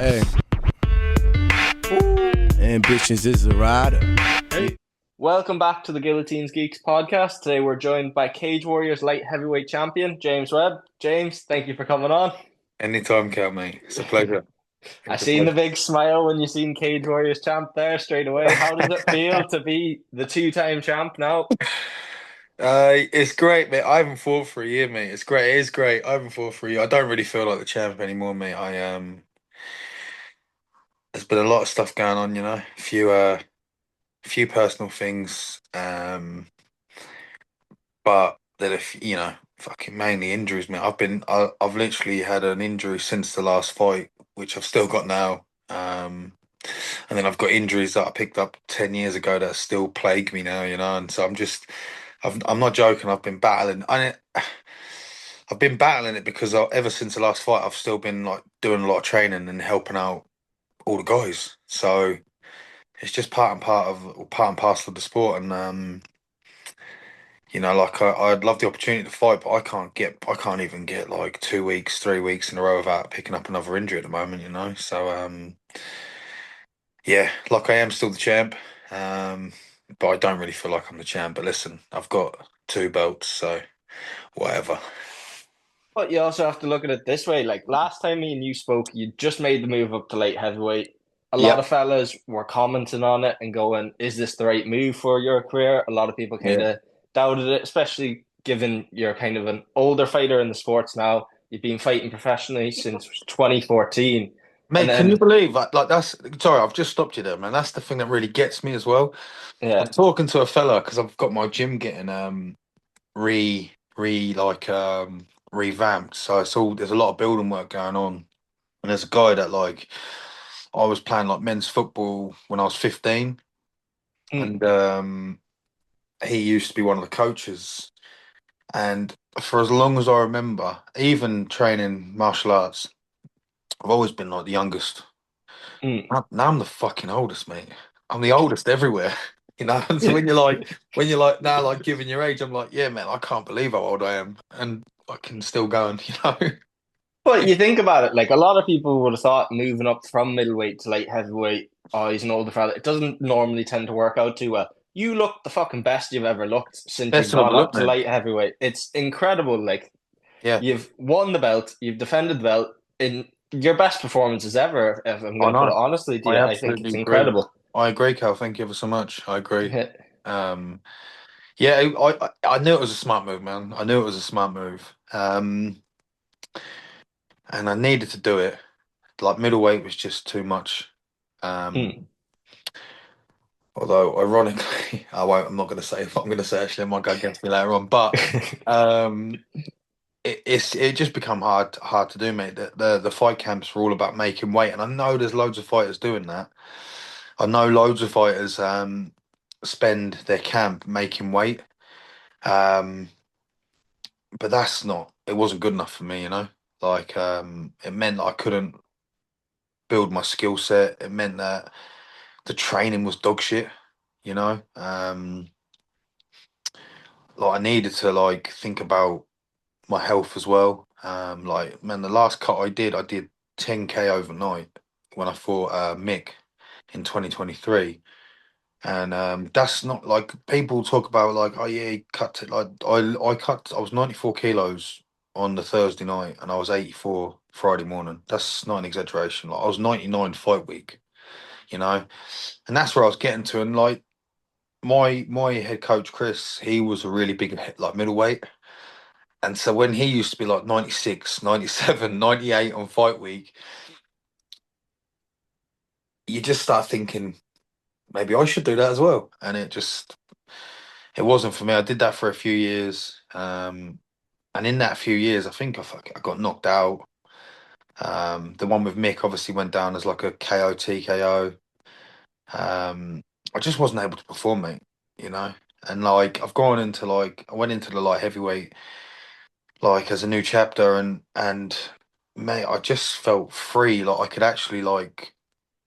Hey, ambitions is a rider. Hey. Welcome back to the Guillotines Geeks podcast. Today we're joined by Cage Warriors light heavyweight champion, James Webb. James, thank you for coming on. Anytime, Cal, mate. It's a pleasure. I It's a seen the pleasure. big smile when you seen Cage Warriors champ there straight away. How does it feel to be the two-time champ now? It's great, mate. I haven't fought for a year, mate. It's great. It is great. I haven't fought for a year. I don't really feel like the champ anymore, mate. There's been a lot of stuff going on, a few personal things. But that if fucking mainly injuries, mate. I've literally had an injury since the last fight, which I've still got now. And then I've got injuries that I picked up 10 years ago that still plague me now, and so I'm not joking. I've been battling it because ever since the last fight, I've still been like doing a lot of training and helping out all the guys. So it's just part and parcel of the sport. And like I'd love the opportunity to fight, but I can't even get like 2 weeks, 3 weeks in a row without picking up another injury at the moment. So yeah, like I am still the champ, but I don't really feel like I'm the champ. But listen, I've got two belts, so whatever. But you also have to look at it this way. Like last time me and you spoke, you just made the move up to light heavyweight. A lot Yep. of fellas were commenting on it and going, "Is this the right move for your career?" A lot of people kind Yeah. of doubted it, especially given you're kind of an older fighter in the sports now. You've been fighting professionally since 2014, and Mate, can you then believe like that's sorry, I've just stopped you there, man. That's the thing that really gets me as well. I yeah, was talking to a fella because I've got my gym getting re re like revamped. So there's a lot of building work going on. And there's a guy that like I was playing like men's football when I was 15 mm, and he used to be one of the coaches. And for as long as I remember, even training martial arts, I've always been like the youngest. mm. Now I'm the fucking oldest, mate. I'm the oldest everywhere. And so when you're like now like giving your age, I'm like, yeah, man, I can't believe how old I am. And I can still go and. But you think about it, like a lot of people would have thought moving up from middleweight to light heavyweight, oh, he's an older fella. It doesn't normally tend to work out too well. You look the fucking best you've ever looked since you've Best I've ever gone up looked, to man. light heavyweight. It's incredible. Like Yeah, you've won the belt, you've defended the belt in your best performances ever, if I'm I going to put it know. honestly to I you. I think absolutely it's agree. incredible. I agree, Cal. Thank you ever so much. I agree. Yeah, I knew it was a smart move, man. I knew it was a smart move. And I needed to do it. Like middleweight was just too much. Hmm. Um, although ironically, I won't. I'm not going to say if I'm going to say. Actually, it might go against me later on. But um, it just become hard to do, mate. The fight camps are all about making weight, and I know there's loads of fighters doing that. I know loads of fighters spend their camp making weight. Um, but that's not. It wasn't good enough for me. Like it meant that I couldn't build my skill set. It meant that the training was dog shit. You know, like I needed to like think about my health as well. Like man, the last cut I did 10K overnight when I fought Mick in 2023. And that's not like people talk about like, oh yeah, he cut it. Like I was 94 kilos on the Thursday night and I was 84 Friday morning. That's not an exaggeration. Like I was 99 fight week, you know, and that's where I was getting to. And like my head coach Chris, he was a really big like middleweight. And so when he used to be like 96, 97, 98 on fight week, you just start thinking maybe I should do that as well. And it wasn't for me. I did that for a few years. And in that few years, I got knocked out. The one with Mick obviously went down as like a KO TKO. I just wasn't able to perform, mate, you know? And like I went into the light heavyweight like as a new chapter and mate, I just felt free, like I could actually like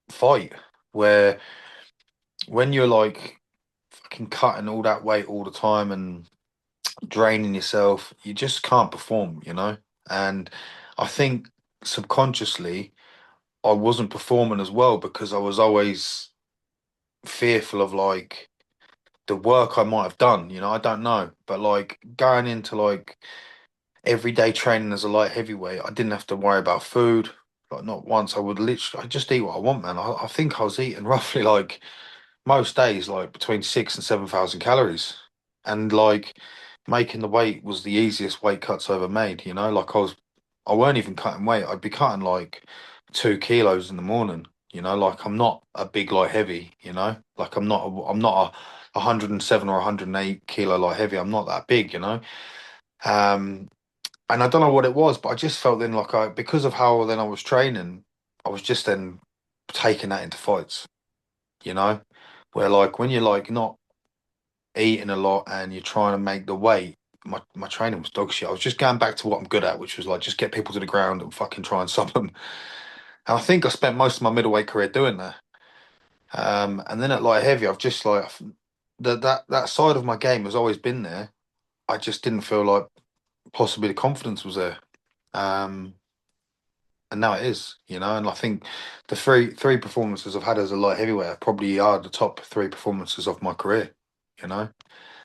fight. Where when you're like fucking cutting all that weight all the time and draining yourself, you just can't perform. And I think subconsciously I wasn't performing as well because I was always fearful of like the work I might have done. I don't know, but like going into like everyday training as a light heavyweight, I didn't have to worry about food. Like not once. I just eat what I want, man. I think I was eating roughly like most days, like between 6 and 7,000 calories, and like making the weight was the easiest weight cuts I ever made. Like I weren't even cutting weight. I'd be cutting like 2 kilos in the morning. Like I'm not a big light heavy. Like I'm not a 107 or 108 kilo light heavy. I'm not that big. Um, and I don't know what it was, but I just felt then like because of how then I was training, I was just then taking that into fights. You know, where like when you're like not eating a lot and you're trying to make the weight, my training was dog shit. I was just going back to what I'm good at, which was like just get people to the ground and fucking try and sub them. And I think I spent most of my middleweight career doing that. And then at light heavy, I've just like that side of my game has always been there. I just didn't feel like possibly the confidence was there. Um, and now it is, and I think the three performances I've had as a light heavyweight probably are the top three performances of my career, you know.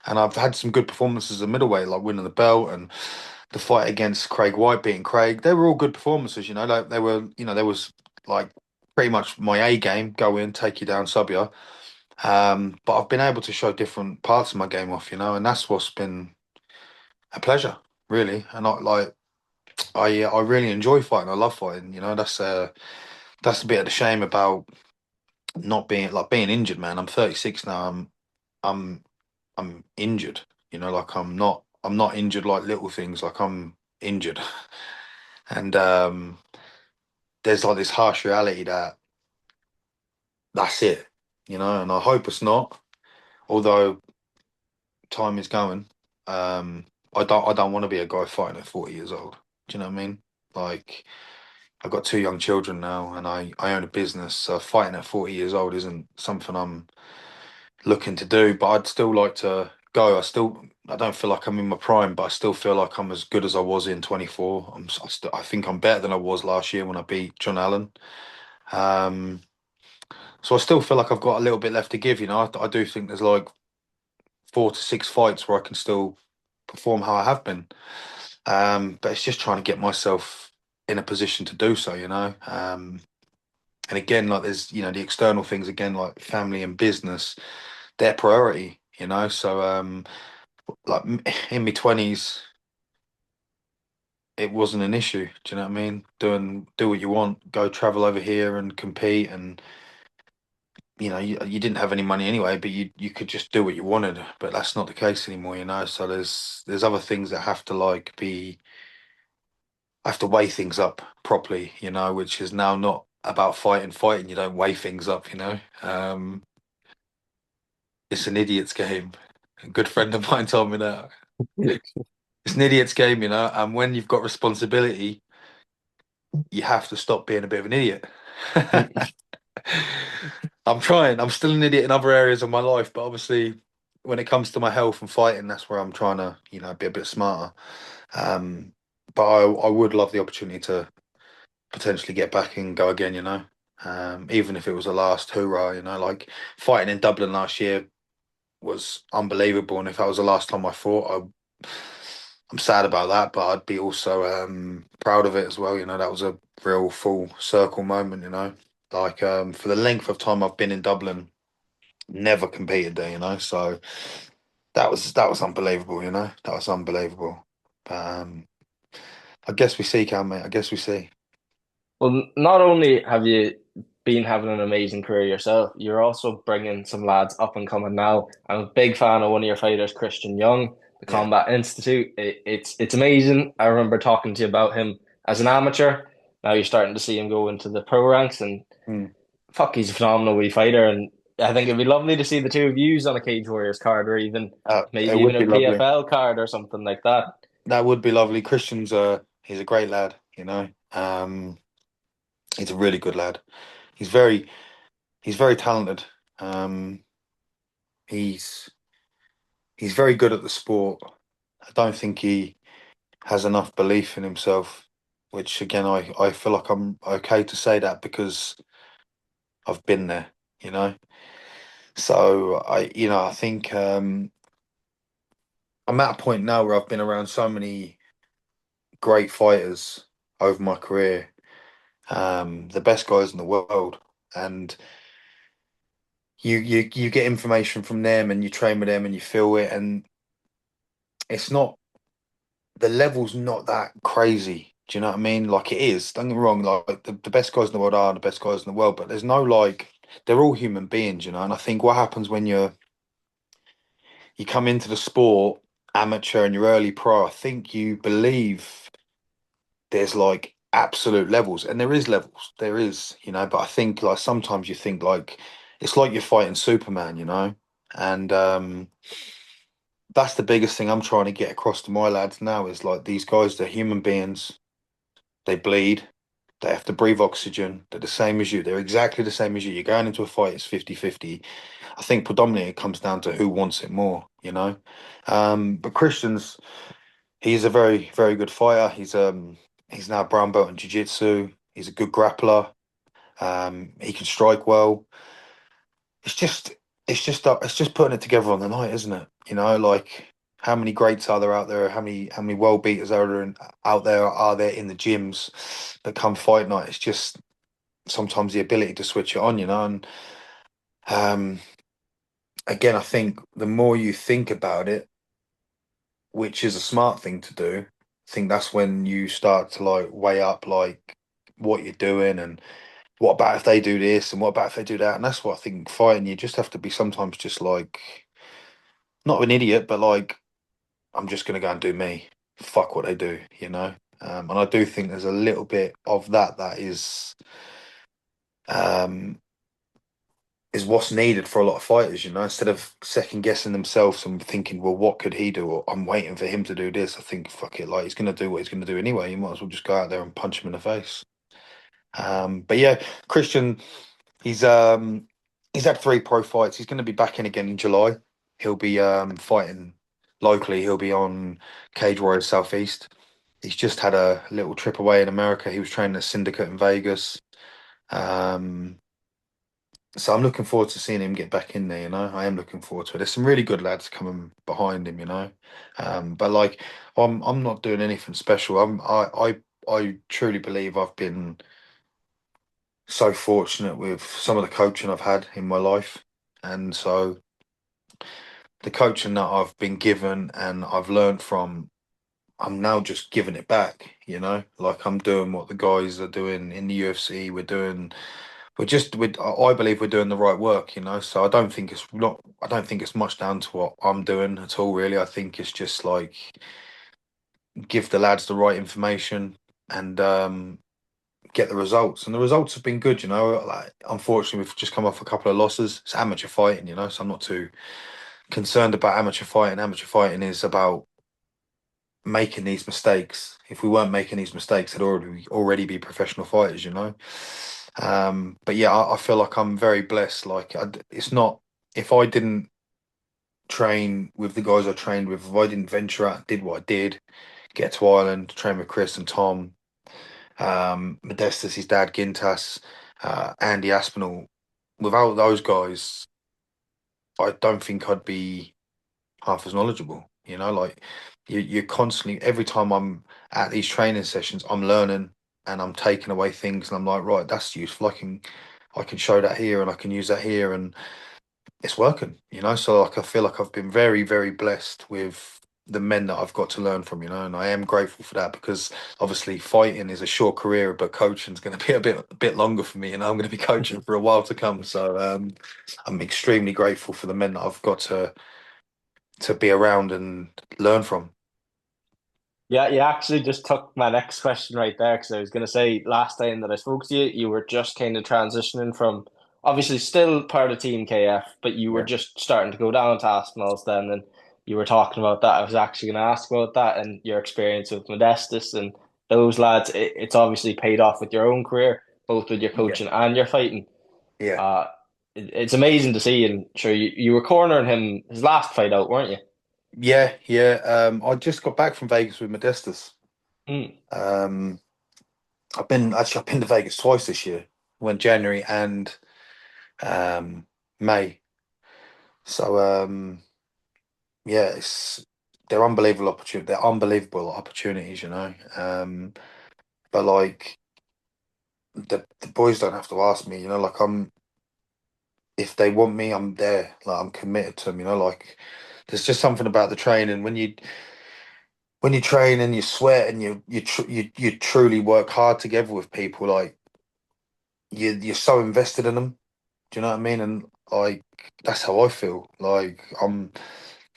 And I've had some good performances as a middleweight, like winning the belt and the fight against Craig White, beating Craig. They were all good performances, Like they were, there was like pretty much my A game, go in, take you down, sub you. But I've been able to show different parts of my game off, and that's what's been a pleasure, really. And I really enjoy fighting. I love fighting. That's a bit of the shame about not being injured, man. I'm 36 now. I'm I'm injured. Like I'm not injured like little things. Like I'm injured, and there's like this harsh reality that that's it. And I hope it's not. Although time is going, I don't want to be a guy fighting at 40 years old. Do you know what I mean? Like I've got two young children now, and I own a business. So fighting at 40 years old isn't something I'm looking to do, but I'd still like to go. I don't feel like I'm in my prime, but I still feel like I'm as good as I was in 24. I think I'm better than I was last year when I beat John Allen. Um, so I still feel like I've got a little bit left to give. I do think there's like 4 to 6 fights where I can still perform how I have been. But it's just trying to get myself in a position to do so. And again, like there's the external things again, like family and business, their priority. So like in my 20s, it wasn't an issue. Do you know what I mean? Do what you want, go travel over here and compete, and you didn't have any money anyway, but you could just do what you wanted. But that's not the case anymore. So there's other things that have to like be I have to weigh things up properly. Which is now not about fighting. You don't weigh things up. It's an idiot's game. A good friend of mine told me that. It's an idiot's game, and when you've got responsibility, you have to stop being a bit of an idiot. I'm trying. I'm still an idiot in other areas of my life, but obviously, when it comes to my health and fighting, that's where I'm trying to, be a bit smarter. But I would love the opportunity to potentially get back and go again, even if it was a last hoorah, like fighting in Dublin last year was unbelievable. And if that was the last time I fought, I'm sad about that, but I'd be also proud of it as well. That was a real full circle moment. Like for the length of time I've been in Dublin, never competed there. So that was unbelievable. That was unbelievable. But I guess we see, Cam, mate. I guess we see. Well, not only have you been having an amazing career yourself, you're also bringing some lads up and coming now. I'm a big fan of one of your fighters, Christian Young, the Yeah. Combat Institute. It's amazing. I remember talking to you about him as an amateur. Now you're starting to see him go into the pro ranks, and Mm. fuck, he's a phenomenal wee fighter. And I think it'd be lovely to see the two of yous on a Cage Warriors card, or even It maybe even would a be lovely. PFL card or something like that. That would be lovely. Christian's he's a great lad. He's a really good lad. He's very he's very talented. Um, he's he's very good at the sport. I don't think he has enough belief in himself. which again, I feel like I'm okay to say that because I've been there, you know. So I think I'm at a point now where I've been around so many great fighters over my career, the best guys in the world, and you get information from them and you train with them and you feel it, and it's not the level's not that crazy. Do you know what I mean? Like it is. Don't get me wrong. Like the best guys in the world are the best guys in the world, but there's no like they're all human beings, you know. And I think what happens when you come into the sport amateur and you're early pro, I think you believe there's like absolute levels, and there is levels. There is, you know. But I think like sometimes you think like it's like you're fighting Superman, you know. And that's the biggest thing I'm trying to get across to my lads now is like these guys, they're human beings. They bleed. They have to breathe oxygen. They're the same as you. They're exactly the same as you. You're going into a fight, it's 50-50. I think predominantly it comes down to who wants it more, you know? But Christian's, he's a very, very good fighter. He's now brown belt in jiu-jitsu. He's a good grappler. He can strike well. It's just it's just putting it together on the night, isn't it? You know, like how many greats are there out there? How many world beaters out there are there in the gyms that come fight night? It's just sometimes the ability to switch it on, you know. And um, again, I think the more you think about it, which is a smart thing to do, I think that's when you start to like weigh up like what you're doing and what about if they do this and what about if they do that? And that's what I think fighting, you just have to be sometimes just like not an idiot, but like I'm just gonna go and do me. Fuck what they do, you know. And I do think there's a little bit of that um, is what's needed for a lot of fighters, you know. Instead of second guessing themselves and thinking, well, what could he do? Or I'm waiting for him to do this. I think, fuck it, like he's gonna do what he's gonna do anyway. You might as well just go out there and punch him in the face. But yeah, Christian, he's um he's had 3 pro fights. He's gonna be back in again in July. He'll be fighting locally. He'll be on Cage Warriors Southeast. He's just had a little trip away in America. He was training at Syndicate in Vegas. Um, so I'm looking forward to seeing him get back in there, you know. I am looking forward to it. There's some really good lads coming behind him, you know. But like I'm not doing anything special. I truly believe I've been so fortunate with some of the coaching I've had in my life. And so the coaching that I've been given and I've learned from, I'm now just giving it back, you know? Like I'm doing what the guys are doing in the UFC. I believe we're doing the right work, you know? So I don't think it's much down to what I'm doing at all, really. I think it's just like give the lads the right information and get the results. And the results have been good, you know? Like, unfortunately, we've just come off a couple of losses. It's amateur fighting, you know? So I'm not too concerned about amateur fighting. Amateur fighting is about making these mistakes. If we weren't making these mistakes, they'd already be professional fighters, you know. But yeah, I feel like I'm very blessed. Like it's not if I didn't train with the guys I trained with, if I didn't venture out and did what I did, get to Ireland, train with Chris and Tom, Modestus, his dad Gintas, Andy Aspinall. Without those guys, I don't think I'd be half as knowledgeable. You know, like you're constantly every time I'm at these training sessions, I'm learning and I'm taking away things, and I'm like, right, that's useful. I can show that here, and I can use that here, and it's working. You know, so like I feel like I've been very, very blessed with the men that I've got to learn from. You know, and I am grateful for that because obviously fighting is a short career, but coaching's going to be a bit longer for me, and I'm going to be coaching for a while to come. So I'm extremely grateful for the men that I've got to be around and learn from. Yeah, you actually just took my next question right there because I was going to say last time that I spoke to you, you were just kind of transitioning from obviously still part of Team KF, but you were Yeah. just starting to go down to Aspinall's then, and you were talking about that. I was actually going to ask about that and your experience with Modestus and those lads. It's obviously paid off with your own career, both with your Yeah. coaching and your fighting. Yeah. Uh, it's amazing to see, and sure, you were cornering him his last fight out, weren't you? Yeah, yeah. I just got back from Vegas with Modestus. Mm. Um, I've been to Vegas twice this year. Went January and May. So yeah, they're unbelievable opportunity. They're unbelievable opportunities, you know. But like the boys don't have to ask me, you know. Like if they want me, I'm there. Like I'm committed to them, you know. Like there's just something about the training when you train and you sweat and you truly work hard together with people. Like you're so invested in them. Do you know what I mean? And like that's how I feel. Like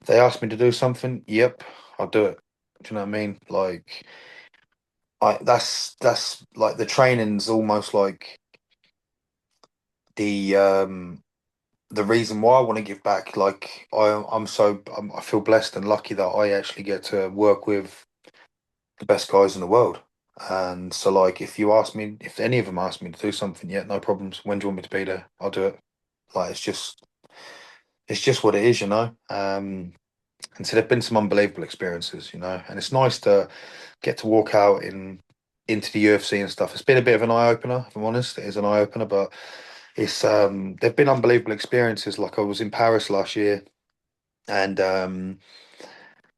they ask me to do something, yep, I'll do it. Do you know what I mean? Like that's like the training's almost like the the reason why I want to give back. Like I feel blessed and lucky that I actually get to work with the best guys in the world. And so like if any of them ask me to do something, yeah, no problems. When do you want me to be there? I'll do it. Like it's just what it is, you know. And so there've been some unbelievable experiences, you know, and it's nice to get to walk out into the UFC and stuff. It's been a bit of an eye opener, if I'm honest. It is an eye opener, but it's they've been unbelievable experiences. Like I was in Paris last year, and that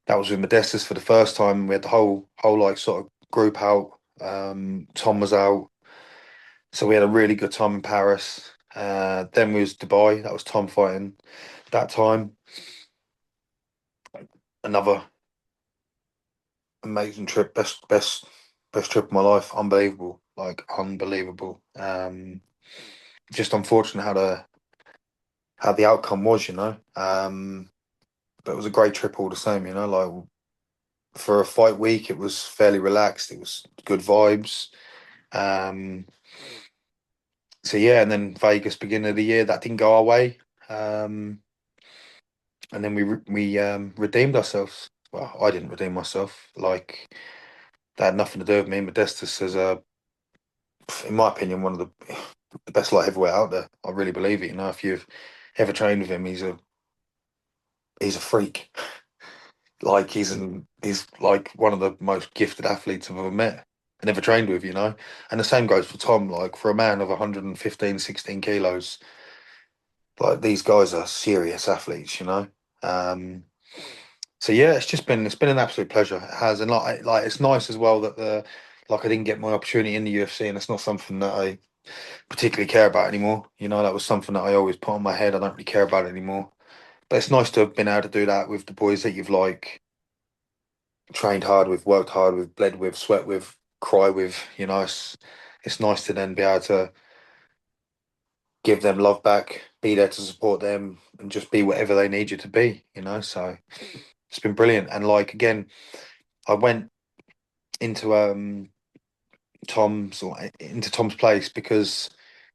was with Modestus for the first time. We had the whole like sort of group out. Tom was out, so we had a really good time in Paris. Then we was Dubai. That was Tom fighting that time. Another amazing trip, best trip of my life. Unbelievable, like unbelievable. Just unfortunate how the outcome was, you know. But it was a great trip all the same, you know. Like for a fight week, it was fairly relaxed. It was good vibes. Um, so yeah, and then Vegas beginning of the year that didn't go our way. Um, and then we redeemed ourselves. Well, I didn't redeem myself. Like that had nothing to do with me. Modestus is in my opinion, one of the best light heavyweight out there. I really believe it. You know, if you've ever trained with him, he's a freak. Like he's like one of the most gifted athletes I've ever met and ever trained with. You know, and the same goes for Tom. Like for a man of 115, 16 kilos, like these guys are serious athletes. You know. Um, so yeah, it's been an absolute pleasure. It has, and like it's nice as well that the like I didn't get my opportunity in the UFC, and it's not something that I particularly care about anymore. You know, that was something that I always put on my head. I don't really care about it anymore. But it's nice to have been able to do that with the boys that you've like trained hard with, worked hard with, bled with, sweat with, cry with. You know, it's nice to then be able to give them love back, be there to support them, and just be whatever they need you to be. You know, so it's been brilliant. And like again, I went into Tom's place because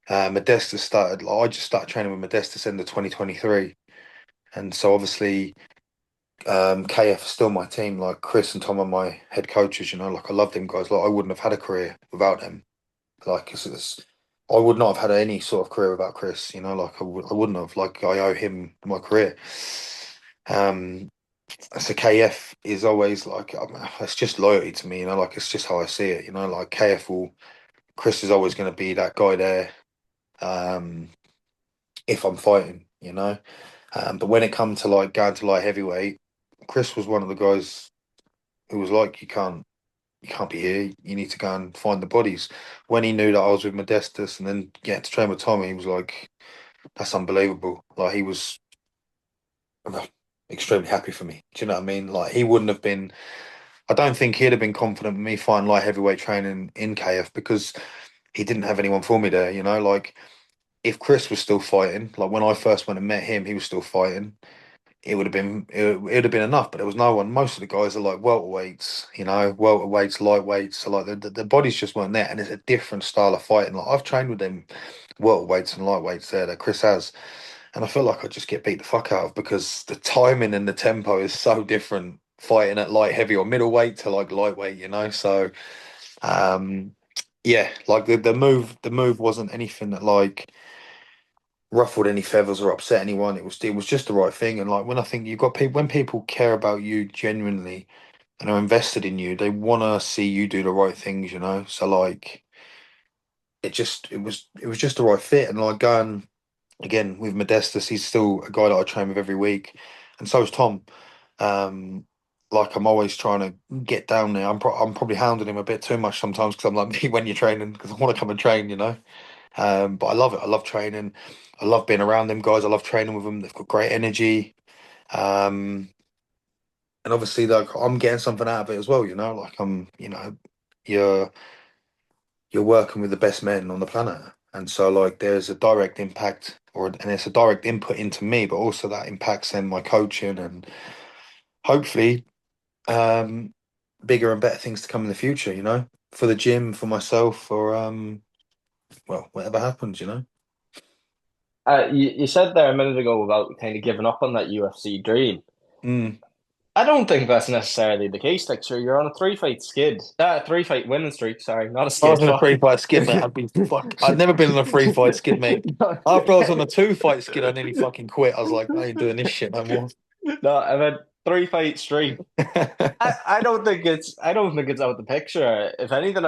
Modestus started. Like, I just started training with Modestus in the 2023. And so obviously, KF is still my team. Like Chris and Tom are my head coaches. You know, like I love them guys. Like I wouldn't have had a career without them. Like I would not have had any sort of career without Chris. You know, like I wouldn't have. Like I owe him my career. Um, so KF is always like it's just loyalty to me. You know, like it's just how I see it. You know, like KF will. Chris is always going to be that guy there. Um, if I'm fighting, you know. But when it comes to like going to light heavyweight, Chris was one of the guys who was like, you can't be here. You need to go and find the bodies. When he knew that I was with Modestus and then getting to train with Tommy, he was like, that's unbelievable. Like he was extremely happy for me. Do you know what I mean? Like he wouldn't have been. I don't think he'd have been confident with me fighting light heavyweight training in KF because he didn't have anyone for me there. You know, like if Chris was still fighting, like when I first went and met him, he was still fighting. It would have been enough, but there was no one. Most of the guys are like welterweights, you know, welterweights, lightweights. So like the bodies just weren't there, and it's a different style of fighting. Like I've trained with them welterweights and lightweights there that Chris has, and I feel like I just get beat the fuck out of because the timing and the tempo is so different fighting at light heavy or middleweight to like lightweight, you know. So um yeah, like the move wasn't anything that like ruffled any feathers or upset anyone. It was just the right thing. And like when I think you've got people when people care about you genuinely and are invested in you, they want to see you do the right things, you know. So like it was just the right fit. And like going again with Modestus, he's still a guy that I train with every week, and so is Tom. Um, like I'm always trying to get down there. I'm probably hounding him a bit too much sometimes because I'm like me when you're training because I want to come and train, you know. But I love it. I love training. I love being around them guys. I love training with them. They've got great energy. Um, and obviously, like I'm getting something out of it as well. You know, like you're you're working with the best men on the planet, and so like there's a direct impact, and it's a direct input into me, but also that impacts then my coaching and hopefully um, bigger and better things to come in the future. You know, for the gym, for myself, for well, whatever happens. You know. You said there a minute ago about kind of giving up on that UFC dream. Mm. I don't think that's necessarily the case. Like, sure, you're on a three fight winning streak. Sorry, not a I was skid. on a Fuck. three fight skid, mate. I'd never been on a three fight skid, mate. After I was on a two fight skid, I nearly fucking quit. I was like, I ain't doing this shit no more. No, I meant three-fight streak. I don't think it's out the picture. If anything,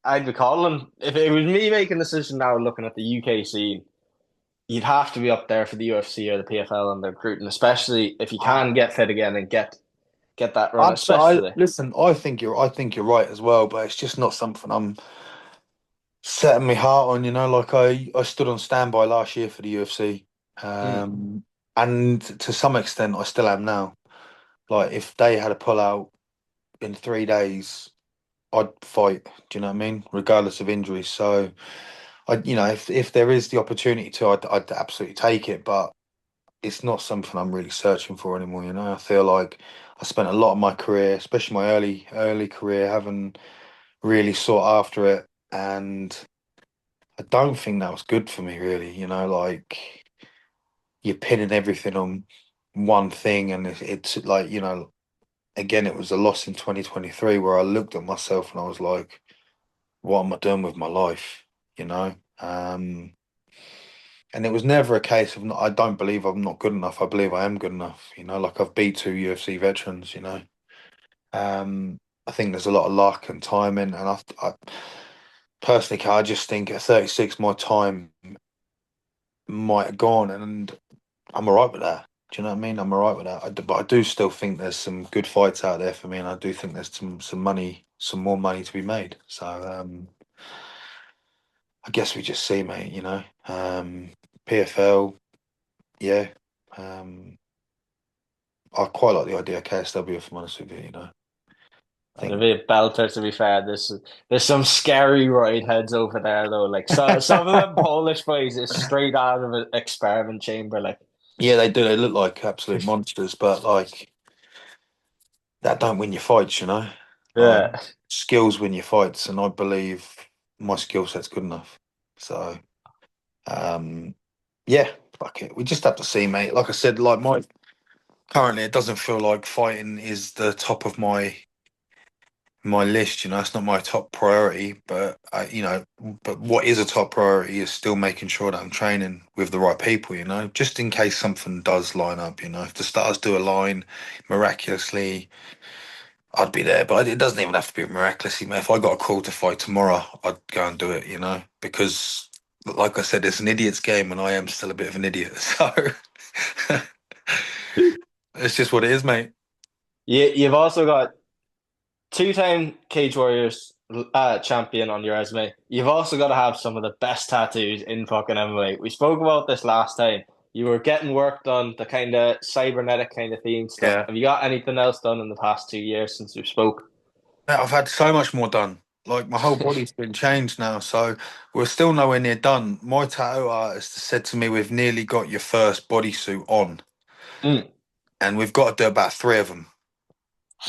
I'd be calling if it was me making the decision now looking at the UK scene, you'd have to be up there for the UFC or the PFL and the recruiting, especially if you can get fit again and get that run, especially. Listen. I think you're right as well, but it's just not something I'm setting my heart on. You know, like I stood on standby last year for the UFC, Mm. and to some extent, I still am now. Like if they had a pull out in 3 days, I'd fight. Do you know what I mean? Regardless of injuries. So you know, if there is the opportunity to, I'd absolutely take it. But it's not something I'm really searching for anymore. You know, I feel like I spent a lot of my career, especially my early career, having really sought after it, and I don't think that was good for me. Really, you know, like you're pinning everything on one thing, and it's like you know, again, it was a loss in 2023 where I looked at myself and I was like, what am I doing with my life? You know. And it was never a case of I don't believe I'm not good enough. I believe I am good enough. You know, like I've beat two UFC veterans. You know, I think there's a lot of luck and timing, and I personally, I just think at 36, my time might have gone, and I'm all right with that. Do you know what I mean? I'm all right with that. But I do still think there's some good fights out there for me, and I do think there's some money, some more money to be made. So I guess we just see, mate. You know, PFL, yeah. Um, I quite like the idea of KSW, if I'm honest with you. You know, I It'll think be a belter to be fair. There's some scary right heads over there though. Like some of them Polish boys is straight out of an experiment chamber. Like yeah, they do. They look like absolute monsters, but like that don't win your fights. You know, like yeah. skills win your fights, and I believe my skill set's good enough. So um, yeah, fuck it. We just have to see, mate. Like I said, like my currently, it doesn't feel like fighting is the top of my list. You know, it's not my top priority, but you know, but what is a top priority is still making sure that I'm training with the right people. You know, just in case something does line up. You know, if the stars do align miraculously, I'd be there. But it doesn't even have to be miraculously. Man. If I got a call to fight tomorrow, I'd go and do it. You know, because like I said, it's an idiot's game, and I am still a bit of an idiot. So it's just what it is, mate. You've also got two-time Cage Warriors champion on your resume. You've also got to have some of the best tattoos in fucking MMA. We spoke about this last time. You were getting work done, the kind of cybernetic kind of theme stuff. Yeah. Have you got anything else done in the past 2 years since we spoke? I've had so much more done. Like my whole body's been changed now, so we're still nowhere near done. My tattoo artist said to me, "We've nearly got your first bodysuit on, Mm. and we've got to do about three of them,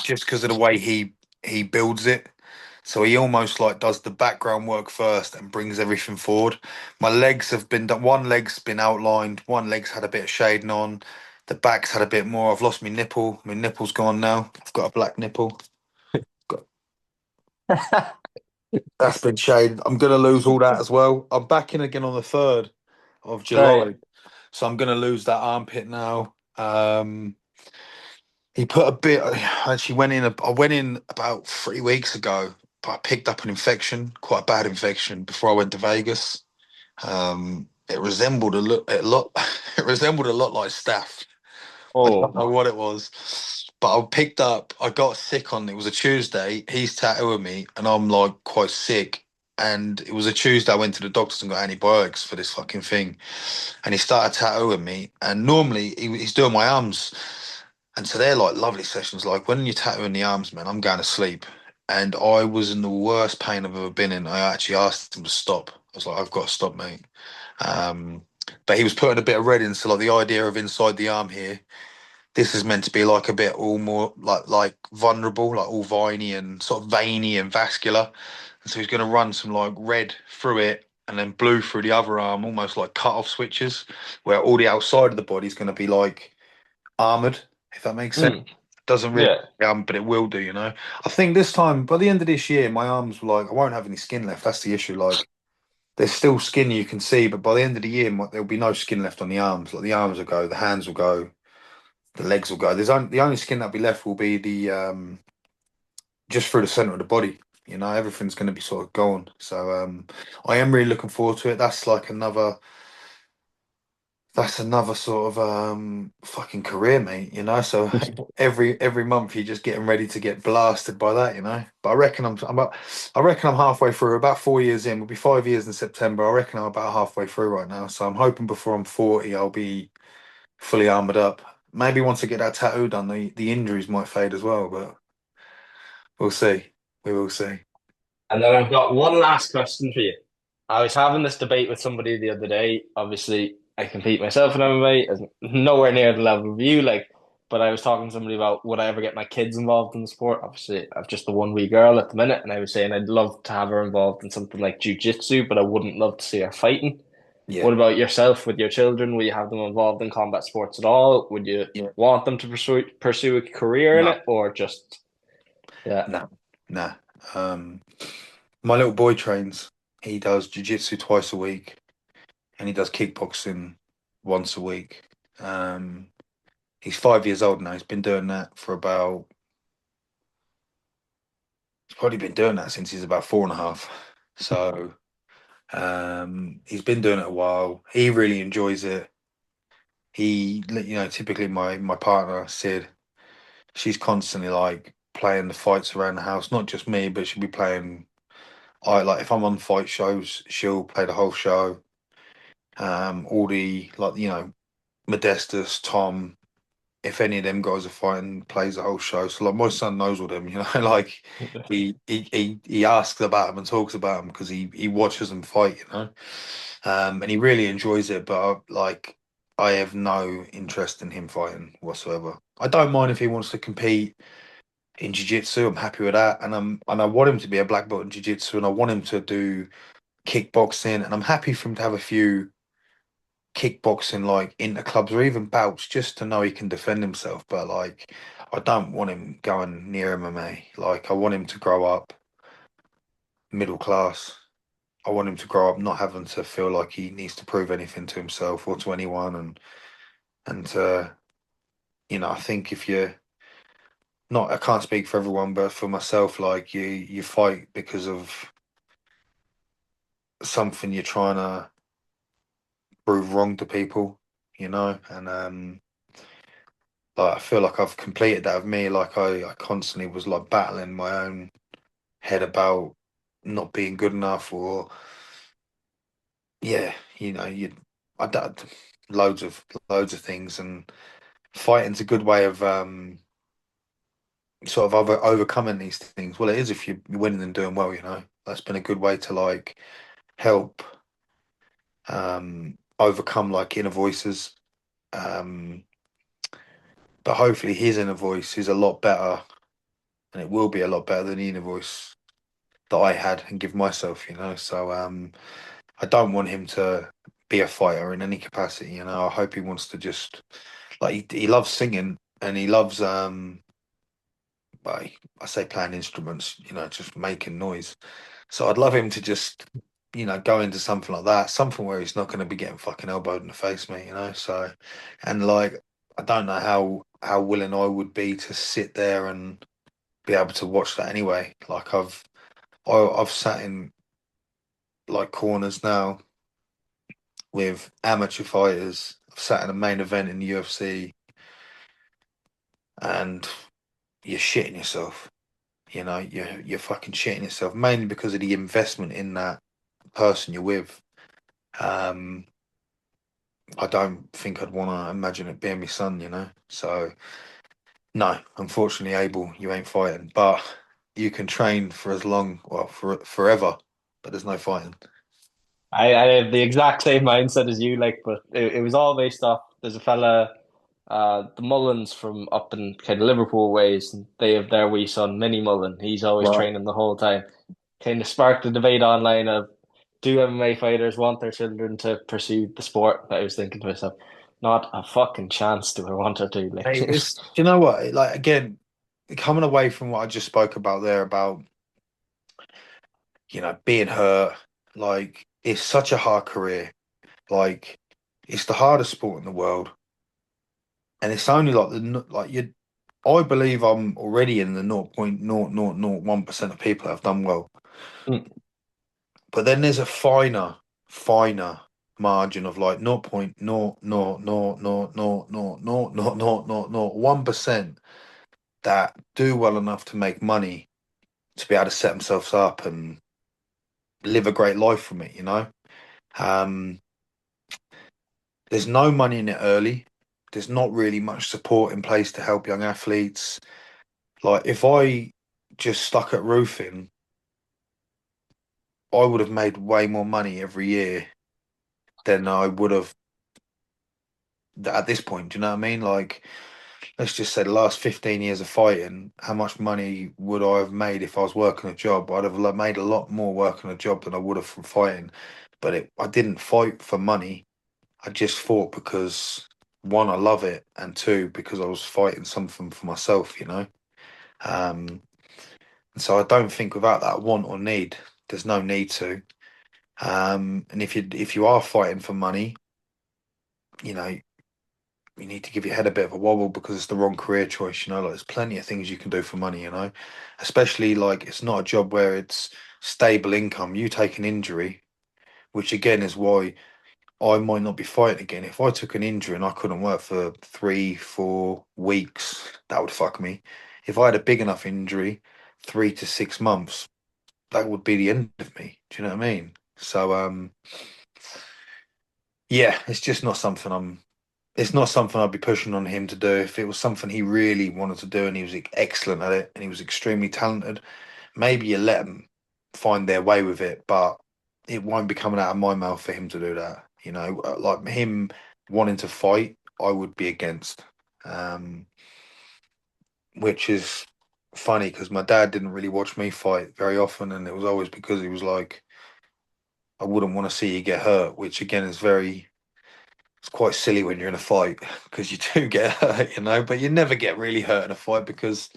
just because of the way he builds it. So he almost like does the background work first and brings everything forward. My legs have been done. One leg's been outlined. One leg's had a bit of shading on. The back's had a bit more. I've lost my nipple. My nipple's gone now. I've got a black nipple. That's been shaded. I'm gonna lose all that as well. I'm back in again on the 3rd of Right. July, so I'm gonna lose that armpit now. He put a bit. I actually went in. I went in about 3 weeks ago, but I picked up an infection, quite a bad infection, before I went to Vegas. It resembled a lot. It resembled a lot like staph. I don't Oh, know what it was, but I picked up. I got sick on. It was a Tuesday. He's tattooing me, and I'm like quite sick. And it was a Tuesday. I went to the doctors and got antibiotics for this fucking thing. And he started tattooing me. And normally he's doing my arms, and so they're like lovely sessions. Like when you're tattooing the arms, man, I'm going to sleep. And I was in the worst pain I've ever been in. I actually asked him to stop. I was like, I've got to stop, mate. Um, but he was putting a bit of red in, so like the idea of inside the arm here, this is meant to be like a bit all more like vulnerable, like all viney and sort of veiny and vascular. And so he's going to run some like red through it and then blue through the other arm, almost like cut off switches, where all the outside of the body is going to be like armored, if that makes sense. mm, Doesn't really, yeah. but it will do, you know. I think this time, by the end of this year, my arms were like, I won't have any skin left. That's the issue. Like, there's still skin you can see, but by the end of the year, there'll be no skin left on the arms. Like the arms will go, the hands will go, the legs will go. The only skin that'll be left will be the just through the center of the body. You know, everything's going to be sort of gone. So I am really looking forward to it. That's another sort of fucking career, mate, you know. So every month you're just getting ready to get blasted by that, you know. But I reckon I'm halfway through, about 4 years in. We'll be 5 years in September. I reckon I'm about halfway through right now. So I'm hoping before I'm 40 I'll be fully armored up. Maybe once I get that tattoo done, the injuries might fade as well, but we'll see. We will see. And then I've got one last question for you. I was having this debate with somebody the other day. Obviously, I compete myself in MMA, as nowhere near the level of you. Like, but I was talking to somebody about would I ever get my kids involved in the sport? Obviously, I've just the one wee girl at the minute, and I was saying I'd love to have her involved in something like jujitsu, but I wouldn't love to see her fighting. Yeah. What about yourself with your children? Will you have them involved in combat sports at all? Would you Yeah. want them to pursue a career in No. it, or just yeah? No. No. Um, my little boy trains. He does jiu-jitsu twice a week, and he does kickboxing once a week. Um, he's 5 years old now. He's been doing that for about. He's probably been doing that since he's about 4.5. So he's been doing it a while. He really enjoys it. Typically my partner Sid, she's constantly like playing the fights around the house. Not just me, but she'll be playing. I like if I'm on fight shows, she'll play the whole show. All the like Modestus, Tom, if any of them guys are fighting, plays the whole show. So like my son knows all them, like he asks about them and talks about them because he watches them fight, and he really enjoys it. But I have no interest in him fighting whatsoever. I don't mind if he wants to compete in jiu-jitsu. I'm happy with that, and I want him to be a black belt in jiu-jitsu, and I want him to do kickboxing, and I'm happy for him to have a few kickboxing like inter clubs or even bouts just to know he can defend himself. But like, I don't want him going near MMA. Like, I want him to grow up middle class. I want him to grow up not having to feel like he needs to prove anything to himself or to anyone. And I think if you're not, I can't speak for everyone, but for myself, like you fight because of something you're trying to prove wrong to people, and like I feel like I've completed that of me. Like I constantly was like battling my own head about not being good enough, or yeah, I did loads of things, and fighting's a good way of sort of overcoming these things. Well, it is if you're winning and doing well. That's been a good way to like help overcome like inner voices. Um, but hopefully his inner voice is a lot better, and it will be a lot better than the inner voice that I had and give myself. So I don't want him to be a fighter in any capacity. I hope he wants to just like he loves singing and he loves I say playing instruments, just making noise. So I'd love him to just go into something like that, something where he's not going to be getting fucking elbowed in the face, mate. So, and like I don't know how willing I would be to sit there and be able to watch that anyway. Like I've sat in like corners now with amateur fighters. I've sat in a main event in the UFC, and you're shitting yourself. You know, you're fucking shitting yourself mainly because of the investment in that person you're with. Um, I don't think I'd want to imagine it being my son. You know, so no, unfortunately, Abel, you ain't fighting, but you can train for as long, well, for forever, but there's no fighting. I have the exact same mindset as you, like, but it was all based off. There's a fella, the Mullins from up in kind of Liverpool ways, and they have their wee son, Mini Mullen. He's always Right. training the whole time. Kind of sparked a debate online of do MMA fighters want their children to pursue the sport? I was thinking to myself, not a fucking chance do I want her to. Like, Hey, it's, do you know what? Like again, coming away from what I just spoke about there about, being hurt, like it's such a hard career. Like it's the hardest sport in the world, and it's only like like you. I believe I'm already in the 0.0001% of people that have done well. mm, But then there's a finer margin of like 0.000000001% that do well enough to make money to be able to set themselves up and live a great life from it, you know? Um, there's no money in it early. There's not really much support in place to help young athletes. Like if I just stuck at roofing, I would have made way more money every year than I would have at this point. Do you know what I mean? Like, let's just say the last 15 years of fighting, how much money would I have made if I was working a job? I'd have made a lot more working a job than I would have from fighting. But I didn't fight for money. I just fought because one, I love it, and two, because I was fighting something for myself, you know? Um, and so I don't think without that want or need, there's no need to. And if you are fighting for money, you know, you need to give your head a bit of a wobble because it's the wrong career choice, you know. Like there's plenty of things you can do for money, you know. Especially like it's not a job where it's stable income. You take an injury, which again is why I might not be fighting again. If I took an injury and I couldn't work for 3, 4 weeks, that would fuck me. If I had a big enough injury, 3 to 6 months, that would be the end of me. Do you know what I mean? So yeah, it's not something I'd be pushing on him to do. If it was something he really wanted to do and he was excellent at it and he was extremely talented, maybe you let him find their way with it, but it won't be coming out of my mouth for him to do that. You know, like him wanting to fight, I would be against. Um, which is funny because my dad didn't really watch me fight very often, and it was always because he was like, I wouldn't want to see you get hurt, which again is very it's quite silly when you're in a fight because you do get hurt, you know, but you never get really hurt in a fight because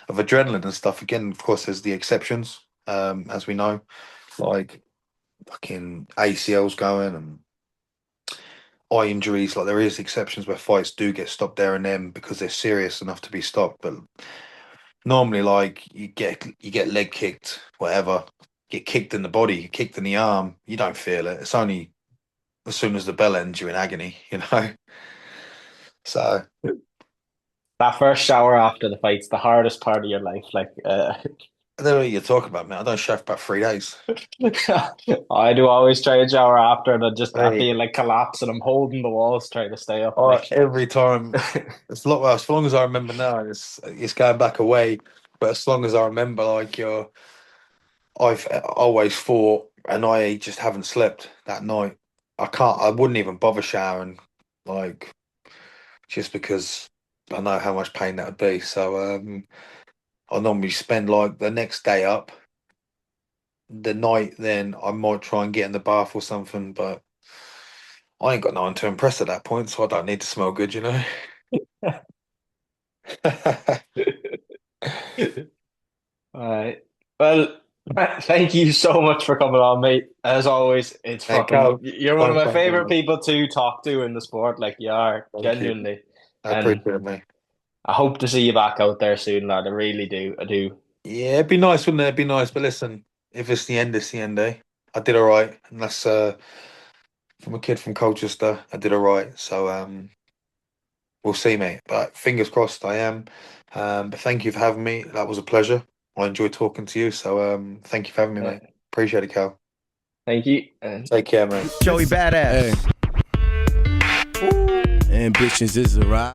of adrenaline and stuff. Again, of course, there's the exceptions, as we know, like fucking ACLs going and eye injuries. Like there is exceptions where fights do get stopped there and then because they're serious enough to be stopped. But normally, like you get leg kicked, whatever, get kicked in the body, kicked in the arm, you don't feel it. It's only as soon as the bell ends, you're in agony, you know. So. that first shower after the fight's the hardest part of your life. Like, I don't know what you're talking about, man. I don't shave about 3 days. I do always try and shower after, and I Hey, feel like collapse, and I'm holding the walls trying to stay up. Like, every time, it's a lot. Well, as long as I remember now, it's going back away. But as long as I remember, like I've always fought, and I just haven't slept that night. I can't. I wouldn't even bother showering, like just because I know how much pain that would be. So I normally spend like the next day up. The night, then I might try and get in the bath or something, but I ain't got no one to impress at that point, so I don't need to smell good, you know. all right. Well, thank you so much for coming on, mate. As always, it's Hey, fucking. Cal, You're one of don't my thank me, favorite man. people to talk to in the sport. Like you are, Thank you. genuinely. I And appreciate it, mate. I hope to see you back out there soon, lad. I really do. I do. Yeah, it'd be nice, wouldn't it? It'd be nice, but listen, if it's the end, it's the end, eh? I did all right, and that's from a kid from Colchester. I did all right, so we'll see, mate. But fingers crossed, I am. But thank you for having me. That was a pleasure. I enjoyed talking to you, so thank you for having me, mate. Appreciate it, Cal. Thank you. And Take care, mate. Joey Badass. Hey. Ambitions is a ride.